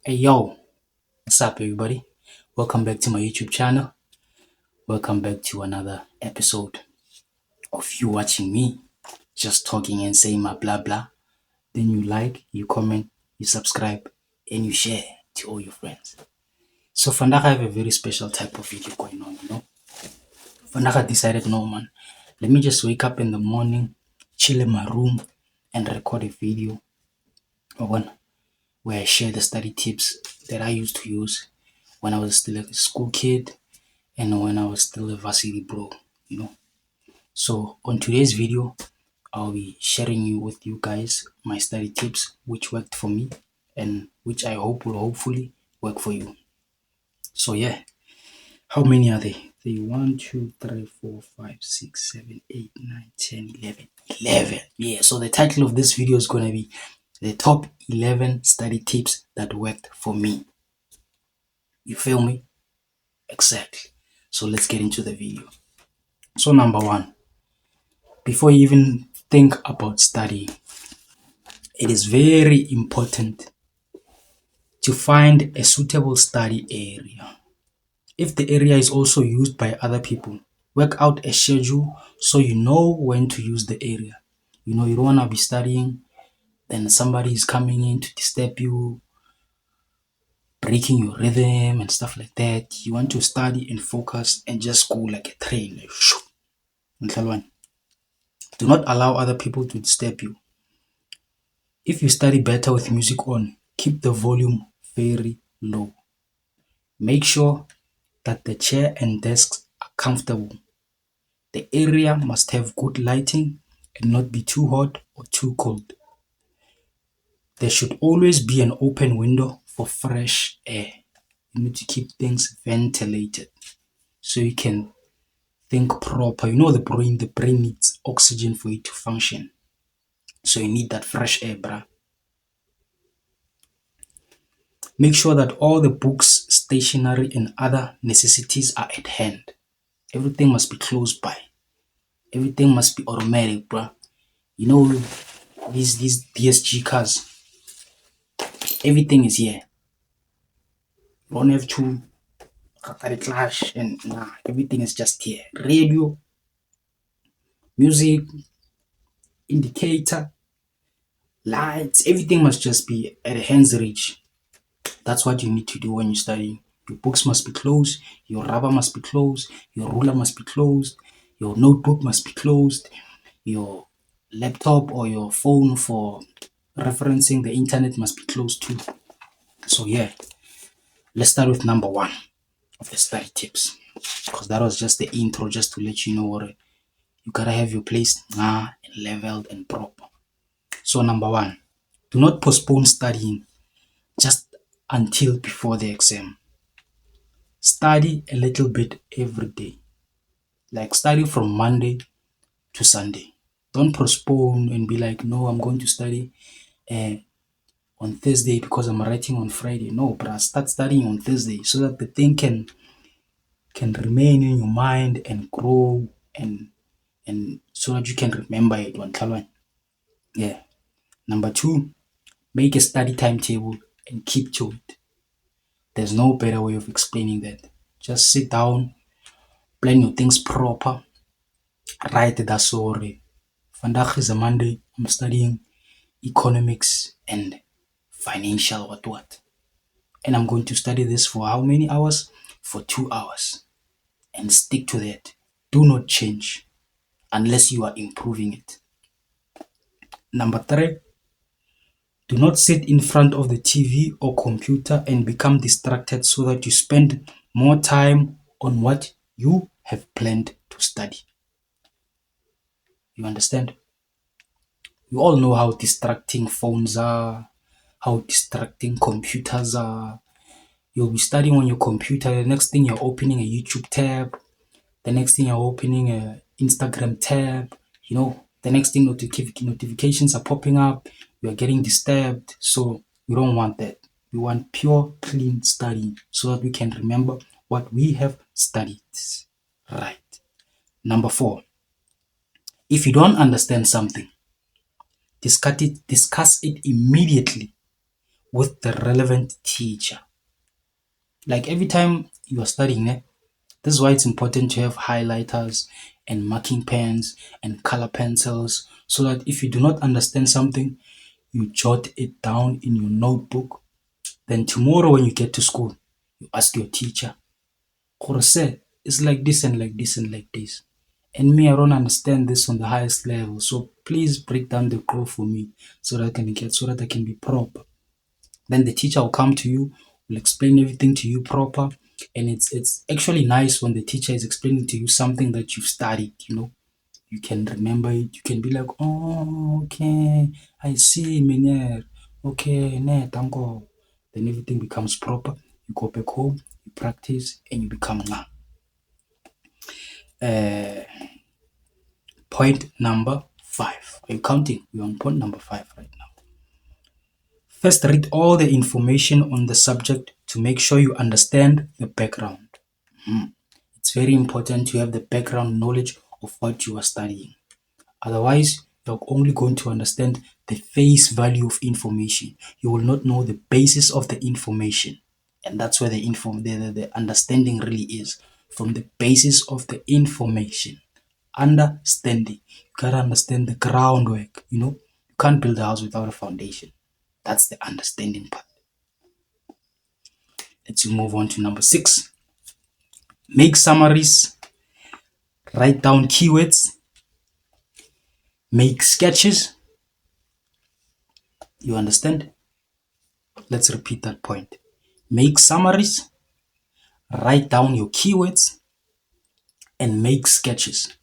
Hey yo, what's up everybody? Welcome back to my YouTube channel. Welcome back to another episode of you watching me just talking and saying my blah blah. Then you like, you comment, you subscribe, and you share to all your friends. So Fandaka have a very special type of video going on. Fandaka decided, no man, let me just wake up in the morning, chill in my room, and record a video on where I share the study tips that I used to use when I was still a school kid and when I was still a varsity bro. So on today's video, I'll be sharing with you guys my study tips which worked for me and which I hope will hopefully work for you. So yeah, how many are they? They 1, 2, 3, 4, 5, 6, 7, 8, 9, 10, 11. 11. Yeah, so the title of this video is gonna be the top 11 study tips that worked for me. You feel me? Exactly. So let's get into the video. So number one, before you even think about studying, it is very important to find a suitable study area. If the area is also used by other people, work out a schedule so you know when to use the area. You don't want to be studying, then somebody is coming in to disturb you, breaking your rhythm and stuff like that. You want to study and focus and just go like a train. Like, shoo. Do not allow other people to disturb you. If you study better with music on, keep the volume very low. Make sure that the chair and desks are comfortable. The area must have good lighting and not be too hot or too cold. There should always be an open window for fresh air. You need to keep things ventilated so you can think proper. The brain needs oxygen for it to function. So you need that fresh air, bruh. Make sure that all the books, stationery, and other necessities are at hand. Everything must be close by. Everything must be automatic, bruh. You know, these DSG cars, everything is here. You don't have to clash and nah, everything is just here. Radio, music, indicator, lights, everything must just be at a hand's reach. That's what you need to do when you're studying. Your books must be closed, your rubber must be closed, your ruler must be closed, your notebook must be closed, your laptop or your phone for referencing the internet must be closed too. So yeah, let's start with number one of the study tips, because that was just the intro, just to let you know what you gotta have your place leveled and proper. So number one, do not postpone studying just until before the exam. Study a little bit every day. Like study from Monday to Sunday. Don't postpone and be like, no, I'm going to study on Thursday because I'm writing on Friday. No, bruh, start studying on Thursday so that the thing can remain in your mind and grow and so that you can remember it one time. Yeah. Number two, make a study timetable and keep to it. There's no better way of explaining that. Just sit down, plan your things proper, write the story. Vandaag is a Monday. I'm studying economics and financial what. And I'm going to study this for how many hours? For 2 hours. And stick to that. Do not change unless you are improving it. Number three, do not sit in front of the TV or computer and become distracted so that you spend more time on what you have planned to study. You understand? You all know how distracting phones are, how distracting computers are. You'll be studying on your computer, the next thing you're opening a YouTube tab, the next thing you're opening a Instagram tab, the next thing notifications are popping up, you're getting disturbed. So we don't want that. We want pure, clean studying so that we can remember what we have studied. Right. Number four, if you don't understand something, discuss it immediately with the relevant teacher. Like every time you are studying, this is why it's important to have highlighters and marking pens and color pencils so that if you do not understand something, you jot it down in your notebook. Then tomorrow when you get to school, you ask your teacher, Jose, it's like this and like this and like this. And me, I don't understand this on the highest level. So please break down the code for me so that I can be proper. Then the teacher will come to you, will explain everything to you proper. And it's actually nice when the teacher is explaining to you something that you've studied, You can remember it. You can be like, oh, okay, I see, Menier. Okay, ne, tango. Then everything becomes proper. You go back home, you practice, and you become nga. Point number 5. Are you counting? We're on point number 5 right now. First, read all the information on the subject to make sure you understand the background. It's very important to have the background knowledge of what you are studying. Otherwise, you're only going to understand the face value of information. You will not know the basis of the information. And that's where the understanding really is. From the basis of the information. Understanding. You gotta understand the groundwork. You can't build a house without a foundation. That's the understanding part. Let's move on to number 6. Make summaries. Write down keywords. Make sketches. You understand? Let's repeat that point. Make summaries. Write down your keywords. And make sketches.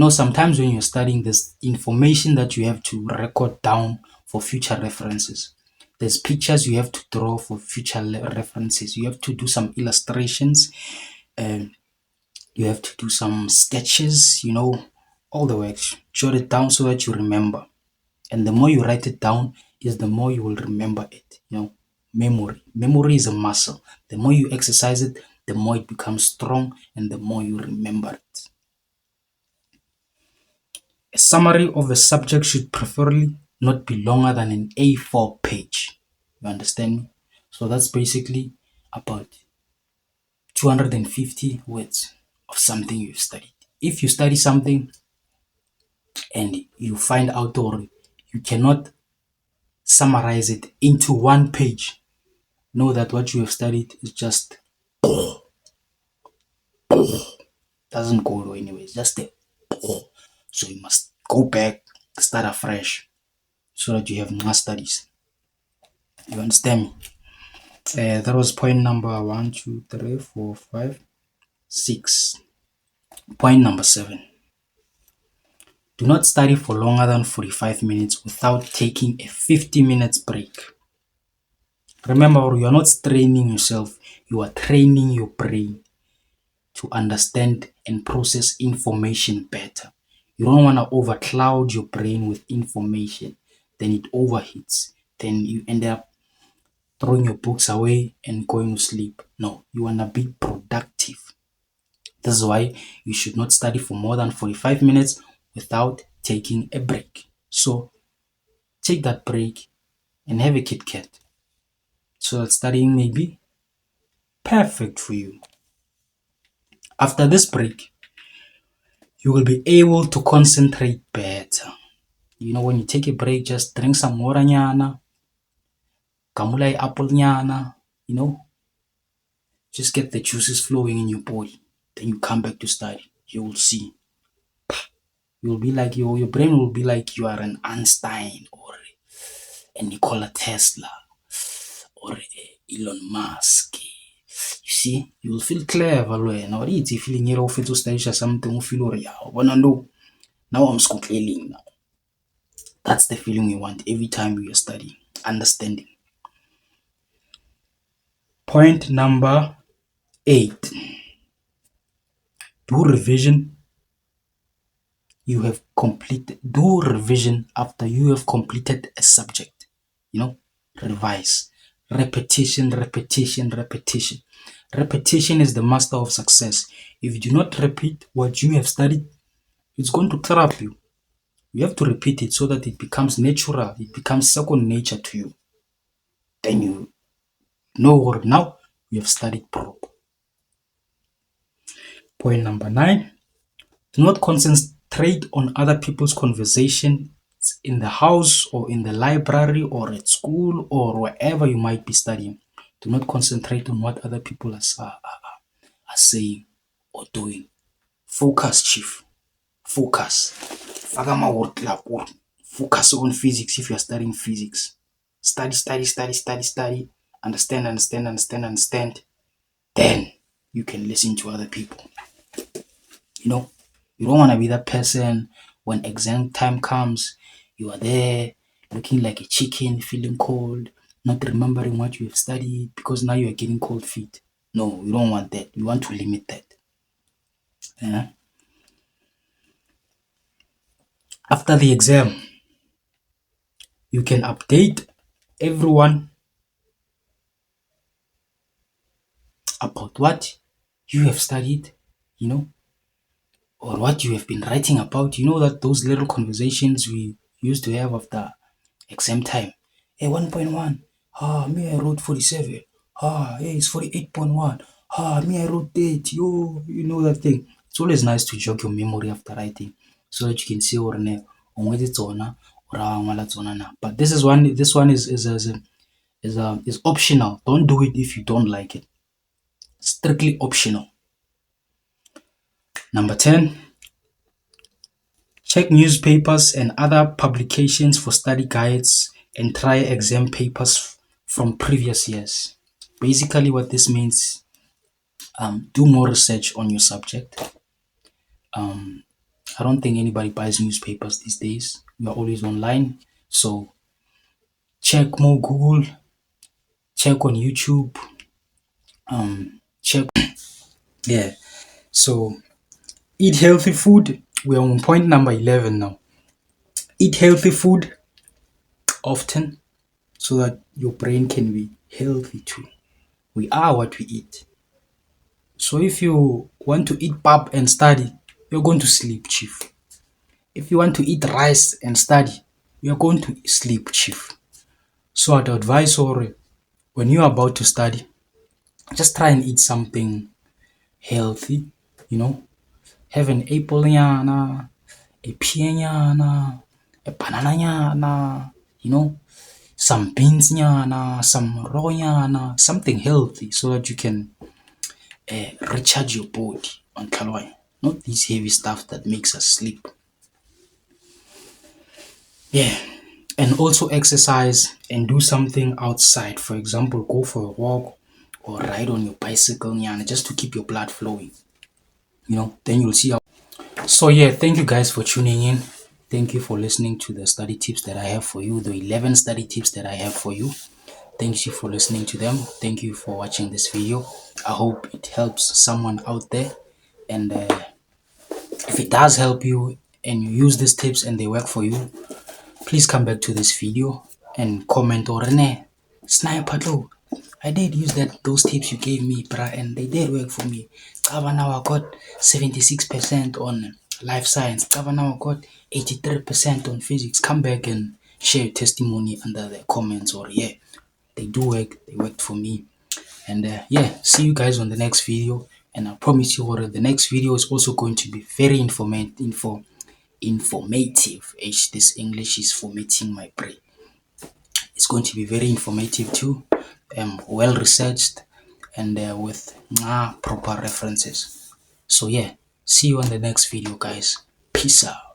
Sometimes when you're studying, there's information that you have to record down for future references. There's pictures you have to draw for future references. You have to do some illustrations. You have to do some sketches, all the works. Jot it down so that you remember. And the more you write it down is the more you will remember it. Memory. Memory is a muscle. The more you exercise it, the more it becomes strong and the more you remember it. A summary of a subject should preferably not be longer than an A4 page. You understand me? So that's basically about 250 words of something you've studied. If you study something and you find out or you cannot summarize it into one page, know that what you have studied is just doesn't go anywhere. It's just a so you must go back, start afresh, so that you have more studies. You understand me? That was point number 1, 2, 3, 4, 5, 6. Point number 7. Do not study for longer than 45 minutes without taking a 50 minutes break. Remember, you are not straining yourself, you are training your brain to understand and process information better. You don't want to overcloud your brain with information. Then it overheats. Then you end up throwing your books away and going to sleep. No, you want to be productive. This is why you should not study for more than 45 minutes without taking a break. So take that break and have a Kit Kat so that studying may be perfect for you. After this break, you will be able to concentrate better. When you take a break, just drink some water nyana, kamula apple nyana, just get the juices flowing in your body. Then you come back to study. You will see. You'll be like your brain will be like you are an Einstein or a Nikola Tesla or a Elon Musk. You see, you will feel clever. Now it's feeling here to study something you feel no. Now I'm scootling now. That's the feeling you want every time you are studying. Understanding. Point number 8. Do revision do revision after you have completed a subject. Revise. Repetition. Repetition is the master of success. If you do not repeat what you have studied, it's going to trap you. You have to repeat it so that it becomes natural. It becomes second nature to you. then you know or now you have studied proper. Point number 9, do not concentrate on other people's conversation in the house or in the library or at school or wherever you might be studying. Do not concentrate on what other people are saying or doing. Focus, chief. Focus. Faka amaword lapho. Focus on physics if you are studying physics. Study, study, study, study, study. Understand, understand, understand, understand. Then you can listen to other people. You know, you don't want to be that person when exam time comes, you are there looking like a chicken, feeling cold, not remembering what you have studied because now you are getting cold feet. No, you don't want that. You want to limit that. Yeah. After the exam, you can update everyone about what you have studied, you know, or what you have been writing about. You know that those little conversations we used to have after exam time. Hey, 1.1. Me, I wrote 47. Hey, it's 48.1. Me, I wrote 8. Yo, you know that thing. It's always nice to jog your memory after writing so that you can see or ne na. But this one is optional. Don't do it if you don't like it. Strictly optional. Number 10, check newspapers and other publications for study guides and try exam papers from previous years. Basically, what this means, do more research on your subject. I don't think anybody buys newspapers these days. We are always online. So check more Google, check on YouTube, check. Yeah. So eat healthy food. We're on point number 11 now. Eat healthy food often so that your brain can be healthy too. We are what we eat. So if you want to eat pap and study, you're going to sleep, chief. If you want to eat rice and study, you're going to sleep, chief. So I'd advise or when you're about to study, just try and eat something healthy, you know. Have an apple nyana, a pear nyana, a banana nyana, you know, some beans nyana, some raw nyana, something healthy so that you can recharge your body on calorie. Not this heavy stuff that makes us sleep. Yeah. And also exercise and do something outside. For example, go for a walk or ride on your bicycle nyana, just to keep your blood flowing. You know, then you'll see how. So yeah, thank you guys for tuning in. Thank you for listening to the study tips that I have for you, the 11 study tips that I have for you. Thank you for listening to them. Thank you for watching this video. I hope it helps someone out there. And if it does help you and you use these tips and they work for you, please come back to this video and comment or ne sniper though. I did use those tips you gave me, bruh, and they did work for me. Cover now I got 76% on life science. Cover now I got 83% on physics. Come back and share your testimony under the comments or yeah. They do work, they worked for me. And yeah, see you guys on the next video. And I promise you the next video is also going to be very informative. This English is formatting my brain. It's going to be very informative too, well researched, and with proper references. So yeah, see you on the next video, guys. Peace out.